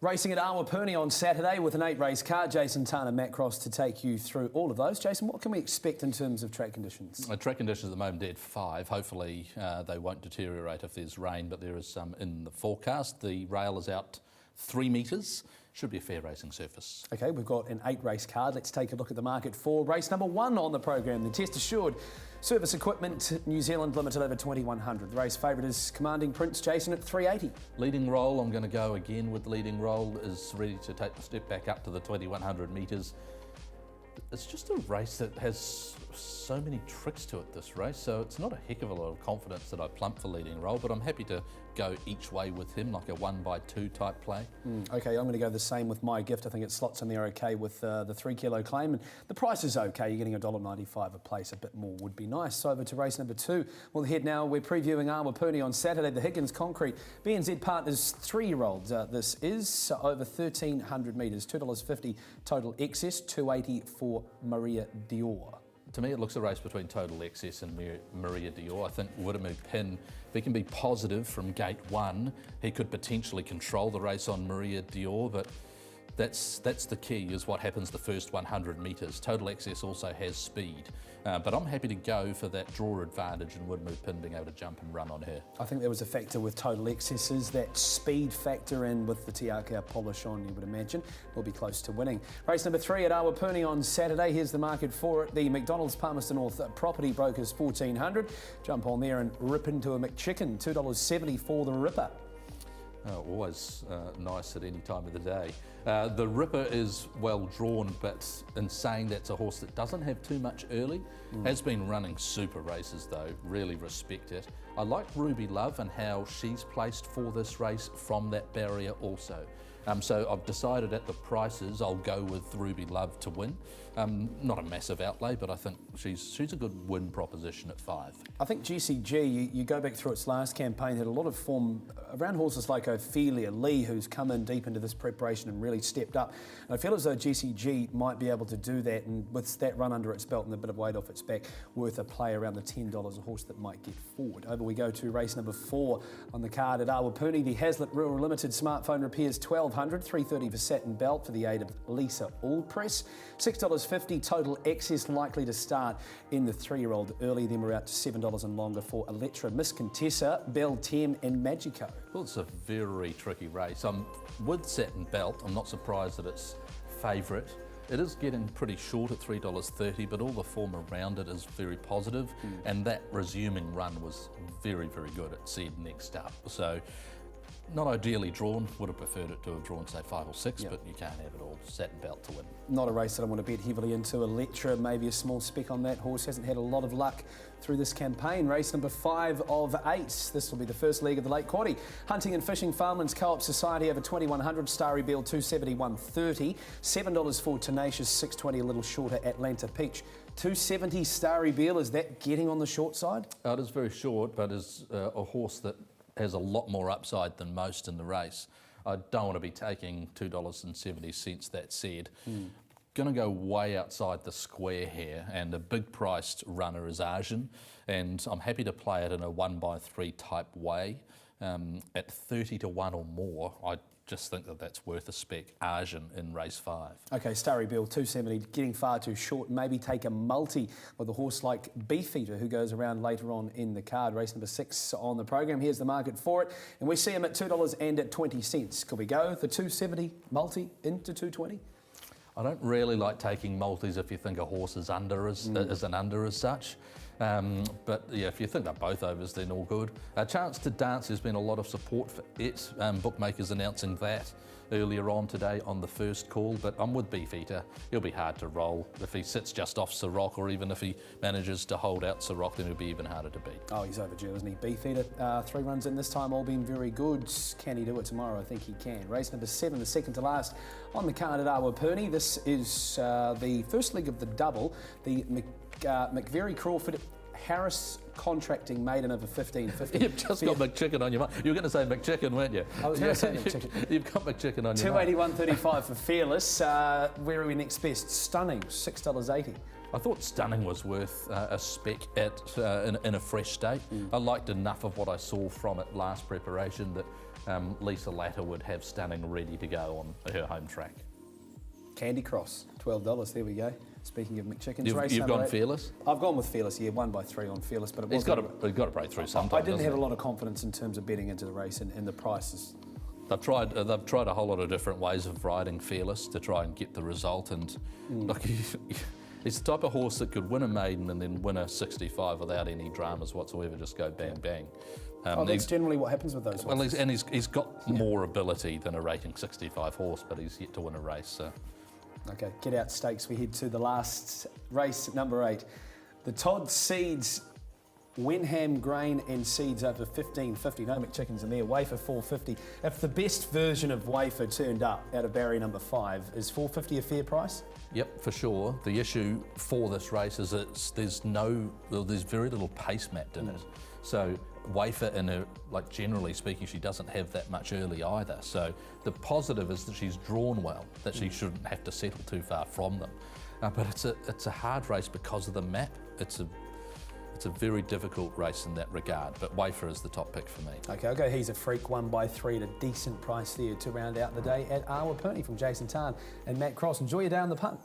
Racing at Awapuni on Saturday with an 8-race card. Jason Tana, Matt Cross to take you through all of those. Jason, what can we expect in terms of track conditions? Track conditions at the moment, dead 5. Hopefully they won't deteriorate if there's rain, but there is some in the forecast. The rail is out 3 metres. Should be a fair racing surface. Okay, we've got an 8-race card. Let's take a look at the market for race number 1 on the program. The Test Assured Service Equipment New Zealand Limited over 2100. The race favourite is Commanding Prince, Jason, at 380. Leading Roll, I'm going to go again with Leading Roll, is ready to take the step back up to the 2100 metres. It's just a race that has so many tricks to it, this race, so it's not a heck of a lot of confidence that I plump for Leading Roll, but I'm happy to go each way with him, like a 1x2 type play. Okay, I'm going to go the same with My Gift. I think it slots in there okay with the 3 kilo claim, and the price is okay. You're getting $1.95 a place. A bit more would be nice. So over to race number 2. We'll head now. We're previewing Awapuni on Saturday. The Higgins Concrete BNZ Partners 3-year-olds. This is over 1,300 metres, $2.50 total excess, $2.80 for Maria Dior. To me, it looks a race between Total Excess and Maria Dior. I think Wiramu Pin, if he can be positive from gate 1, he could potentially control the race on Maria Dior, but that's the key, is what happens the first 100 metres. Total Excess also has speed, but I'm happy to go for that draw advantage and Wiramu Pin being able to jump and run on her. I think there was a factor with Total Excesses, that speed factor, in with the Tiaka polish on, you would imagine. Will be close to winning. Race number 3 at Awapuni on Saturday. Here's the market for it. The McDonald's Palmerston North Property Brokers 1400. Jump on there and rip into a McChicken, $2.70 for the Ripper. Always nice at any time of the day. The Ripper is well drawn, but in saying that's a horse that doesn't have too much early. Has been running super races though, really respect it. I like Ruby Love and how she's placed for this race from that barrier also. So I've decided at the prices I'll go with Ruby Love to win. Not a massive outlay, but I think she's a good win proposition at 5. I think GCG, you go back through its last campaign, had a lot of form around horses like Ophelia Lee, who's come in deep into this preparation and really stepped up. And I feel as though GCG might be able to do that, and with that run under its belt and a bit of weight off its back, worth a play around the $10, a horse that might get forward. Over we go to race number 4 on the card at Awapuni. The Hazlitt Rural Limited Smartphone Repairs 1200, $3.30 for Satin Belt for the aid of Lisa Allpress. $6.50 total excess, likely to start in the 3-year-old early. Then we're out to $7 and longer for Electra, Miss Contessa, Belle Tem and Magico. Well, it's a very tricky race. With Satin Belt, I'm not surprised that it's favourite. It is getting pretty short at $3.30, but all the form around it is very positive, and that resuming run was very, very good. It said next up. So not ideally drawn, would have preferred it to have drawn say 5 or 6, but you can't have it all. Satin Belt to win. Not a race that I want to bet heavily into. Electra, maybe a small spec on that horse, hasn't had a lot of luck through this campaign. Race number 5 of 8. This will be the first leg of the late quaddie. Hunting and Fishing Farmlands Co-op Society over 2100, Starry Beale 270, 130. $7 for Tenacious, 620, a little shorter. Atlanta Peach 270. Starry Beale, is that getting on the short side? It is very short, but is a horse that has a lot more upside than most in the race. I don't want to be taking $2.70, that said. Going to go way outside the square here, and a big priced runner is Arjun, and I'm happy to play it in a 1x3 type way. At 30 to 1 or more, I just think that that's worth a spec. Arjun in race 5. Okay, Starry Beale 270, getting far too short. Maybe take a multi with a horse like Beefeater, who goes around later on in the card. Race number 6 on the program. Here's the market for it, and we see him at $2.20. Could we go the 270 multi into 220? I don't really like taking multis if you think a horse is under as such. But yeah, if you think they're both overs, then all good. A Chance to Dance, there's been a lot of support for it. Bookmakers announcing that earlier on today on the first call, but I'm with Beefeater. He'll be hard to roll. If he sits just off Ciroc, or even if he manages to hold out Ciroc, then he'll be even harder to beat. Oh, he's overdue, isn't he? Beefeater, 3 runs in this time, all been very good. Can he do it tomorrow? I think he can. Race number 7, the second to last on the card at Awapuni. This is the first leg of the double. The McVeary Crawford Harris Contracting maiden over 1550. You've just got McChicken on your mind. You were going to say McChicken, weren't you? I was going to say McChicken. You've got McChicken on your mind. 281.35 for Fearless. Where are we next best? Stunning, $6.80. I thought Stunning was worth a spec in a fresh state. I liked enough of what I saw from it last preparation that Lisa Latter would have Stunning ready to go on her home track. Candy Cross, $12. There we go. Speaking of McChickens, race You've number gone 8. Fearless? I've gone with Fearless, yeah, 1/3 on Fearless, but it He's wasn't. got to break through sometime. I didn't doesn't have he? a lot of confidence in terms of betting into the race and the prices. They've tried a whole lot of different ways of riding Fearless to try and get the result, and look, it's the type of horse that could win a maiden and then win a 65 without any dramas whatsoever, just go bang bang. That's generally what happens with those horses. Well, he's got more ability than a rating 65 horse, but he's yet to win a race. So. Okay, get out stakes. We head to the last race, number 8. The Todd Seeds, Wenham Grain and Seeds over 15.50. No McChickens in there. Wafer 4.50. If the best version of Wafer turned up out of barrier number 5, is 4.50 a fair price? Yep, for sure. The issue for this race is there's very little pace mapped in it. So Wafer, in her, like generally speaking, she doesn't have that much early either. So the positive is that she's drawn well, that she shouldn't have to settle too far from them. But it's a hard race because of the map. It's a very difficult race in that regard. But Wafer is the top pick for me. Okay, I'll go He's a Freak, 1/3 at a decent price there to round out the day at Awapuni from Jason Tan and Matt Cross. Enjoy your day on the punt.